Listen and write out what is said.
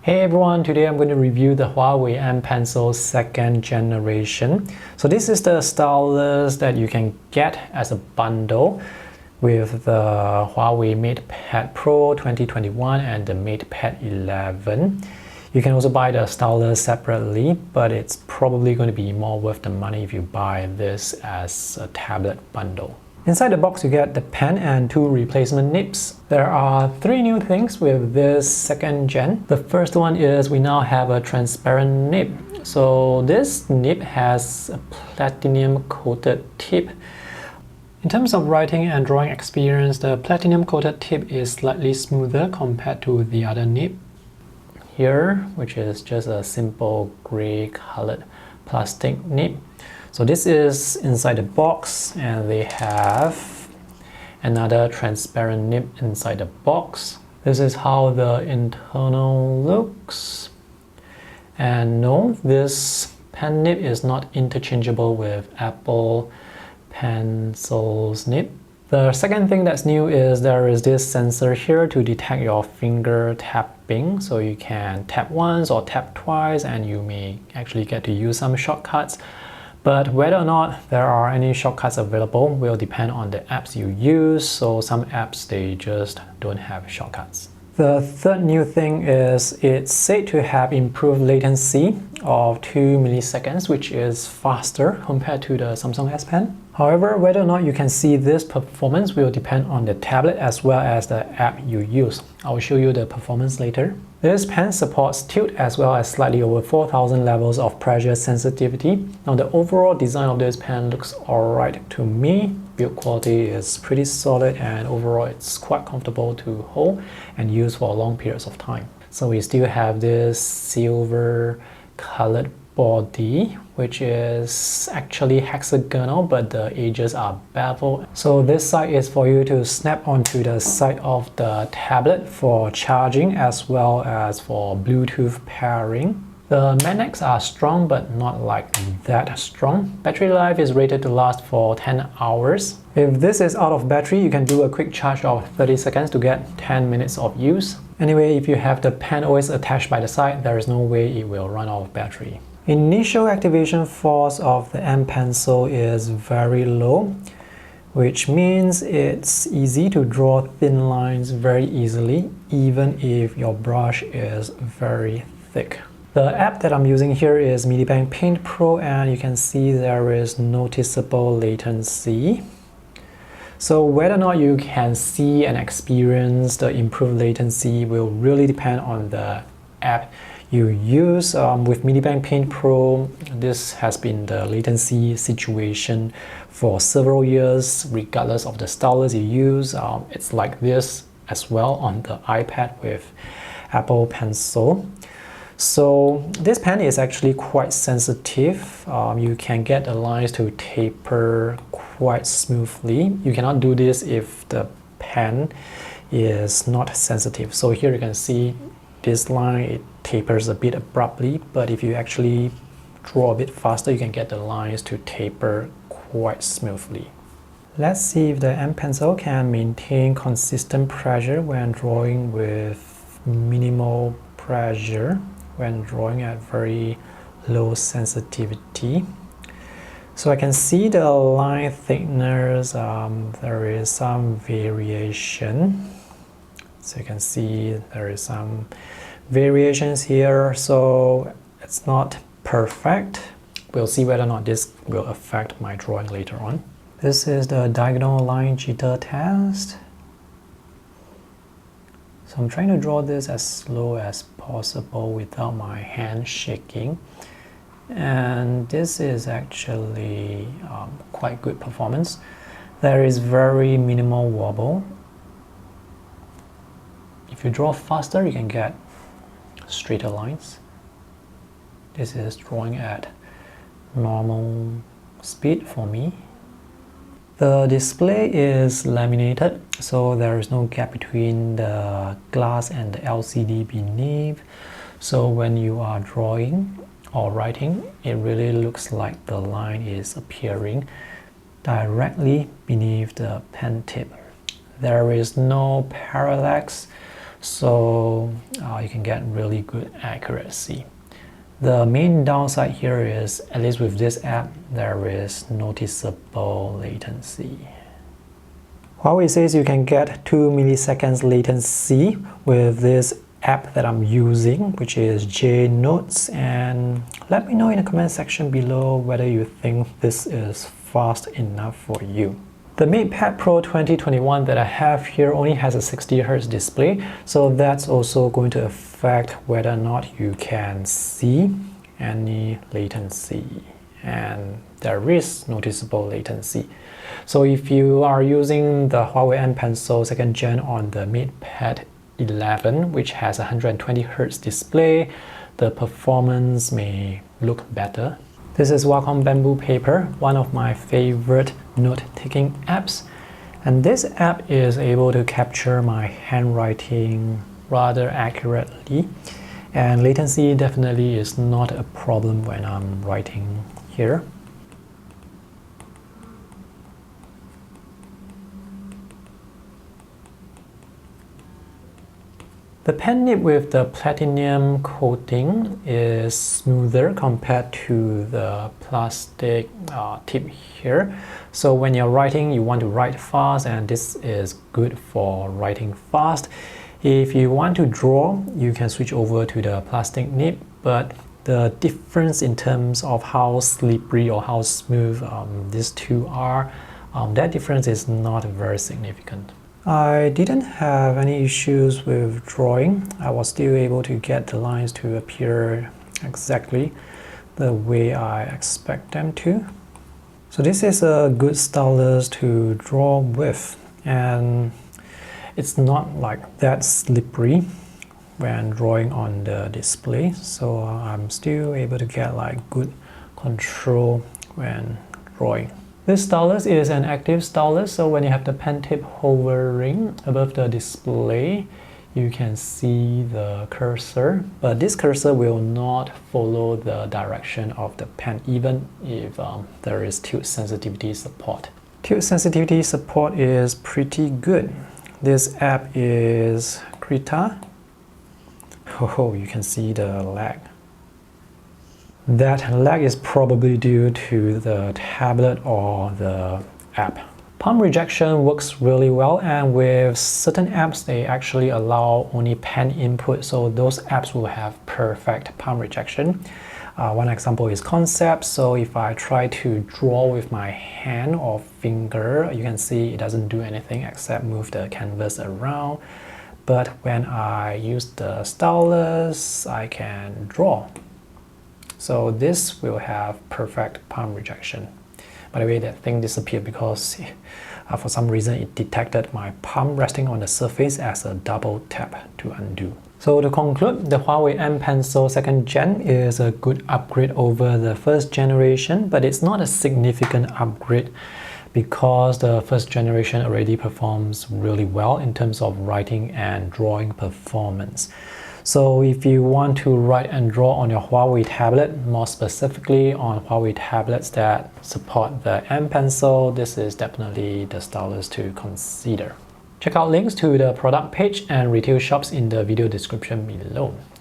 Hey everyone, today I'm going to review the Huawei M-Pencil second generation. So this is the stylus that you can get as a bundle with the Huawei MatePad Pro 2021 and the MatePad 11. You can also buy the stylus separately, but it's probably going to be more worth the money if you buy this as a tablet bundle. Inside the box you get the pen and two replacement nibs. There are three new things with this second gen. The first one is we now have a transparent nib. So this nib has a platinum coated tip. In terms of writing and drawing experience, the platinum coated tip is slightly smoother compared to the other nib here, which is just a simple gray colored plastic nib. So this is inside the box, and they have another transparent nib inside the box. This is how the internal looks. And no, this pen nib is not interchangeable with Apple Pencil's nib. The second thing that's new is there is this sensor here to detect your finger tapping. So you can tap once or tap twice and you may actually get to use some shortcuts. But whether or not there are any shortcuts available will depend on the apps you use. So some apps, they just don't have shortcuts. The third new thing is it's said to have improved latency of 2 milliseconds, which is faster compared to the Samsung S Pen. However, whether or not you can see this performance will depend on the tablet as well as the app you use. I will show you the performance later. This pen supports tilt as well as slightly over 4000 levels of pressure sensitivity. Now the overall design of this pen looks alright to me. Build quality is pretty solid and overall it's quite comfortable to hold and use for long periods of time. So we still have this silver colored body, which is actually hexagonal, but the edges are beveled. So this side is for you to snap onto the side of the tablet for charging as well as for Bluetooth pairing. The magnets are strong, but not like that strong. Battery life is rated to last for 10 hours. If this is out of battery, you can do a quick charge of 30 seconds to get 10 minutes of use. Anyway, if you have the pen OS attached by the side, there is no way it will run out of battery. Initial activation force of the M-Pencil is very low, which means it's easy to draw thin lines very easily, even if your brush is very thick. The app that I'm using here is MatePad Paint Pro, and you can see there is noticeable latency. So whether or not you can see and experience the improved latency will really depend on the app you use. With MatePad Paint Pro, this has been the latency situation for several years, regardless of the stylus you use. It's like this as well on the iPad with Apple Pencil. So this pen is actually quite sensitive. You can get the lines to taper quite smoothly. You cannot do this if the pen is not sensitive. So here you can see this line, it tapers a bit abruptly, but if you actually draw a bit faster, you can get the lines to taper quite smoothly. Let's see if the M-Pencil can maintain consistent pressure when drawing with minimal pressure, when drawing at very low sensitivity. So I can see the line thickness, there is some variation. So you can see there is some variations here, so it's not perfect. We'll see whether or not this will affect my drawing later on. This is the diagonal line jitter test. So I'm trying to draw this as slow as possible without my hand shaking. And this is actually quite good performance. There is very minimal wobble. If you draw faster, you can get straighter lines. This is drawing at normal speed for me. The display is laminated, so there is no gap between the glass and the LCD beneath. So when you are drawing or writing, it really looks like the line is appearing directly beneath the pen tip. There is no parallax, so you can get really good accuracy. The main downside here is, at least with this app, there is noticeable latency. Huawei says you can get 2 milliseconds latency with this app that I'm using, which is JNotes, and let me know in the comment section below whether you think this is fast enough for you. The MatePad Pro 2021 that I have here only has a 60Hz display, so that's also going to affect whether or not you can see any latency, and there is noticeable latency. So if you are using the Huawei M-Pencil 2nd Gen on the MatePad 11, which has a 120Hz display, the performance may look better. This is Wacom Bamboo Paper, one of my favorite note-taking apps. And this app is able to capture my handwriting rather accurately. And latency definitely is not a problem when I'm writing here. The pen nib with the platinum coating is smoother compared to the plastic tip here. So when you're writing, you want to write fast, and this is good for writing fast. If you want to draw, you can switch over to the plastic nib, but the difference in terms of how slippery or how smooth these two are, that difference is not very significant. I didn't have any issues with drawing. I was still able to get the lines to appear exactly the way I expect them to. So this is a good stylus to draw with, and it's not like that slippery when drawing on the display, so I'm still able to get like good control when drawing. This stylus is an active stylus, so when you have the pen tip hovering above the display, you can see the cursor, but this cursor will not follow the direction of the pen, even if there is tilt sensitivity support. Tilt sensitivity support is pretty good. This app is Krita. Oh, you can see the lag. That lag is probably due to the tablet or the app. Palm rejection works really well, and with certain apps they actually allow only pen input, so those apps will have perfect palm rejection. One example is Concept, so if I try to draw with my hand or finger, you can see it doesn't do anything except move the canvas around. But when I use the stylus, I can draw. So this will have perfect palm rejection. By the way, that thing disappeared because for some reason it detected my palm resting on the surface as a double tap to undo. So to conclude, the Huawei M-Pencil 2nd Gen is a good upgrade over the 1st generation, but it's not a significant upgrade because the 1st generation already performs really well in terms of writing and drawing performance. So if you want to write and draw on your Huawei tablet, more specifically on Huawei tablets that support the M-Pencil, this is definitely the stylus to consider. Check out links to the product page and retail shops in the video description below.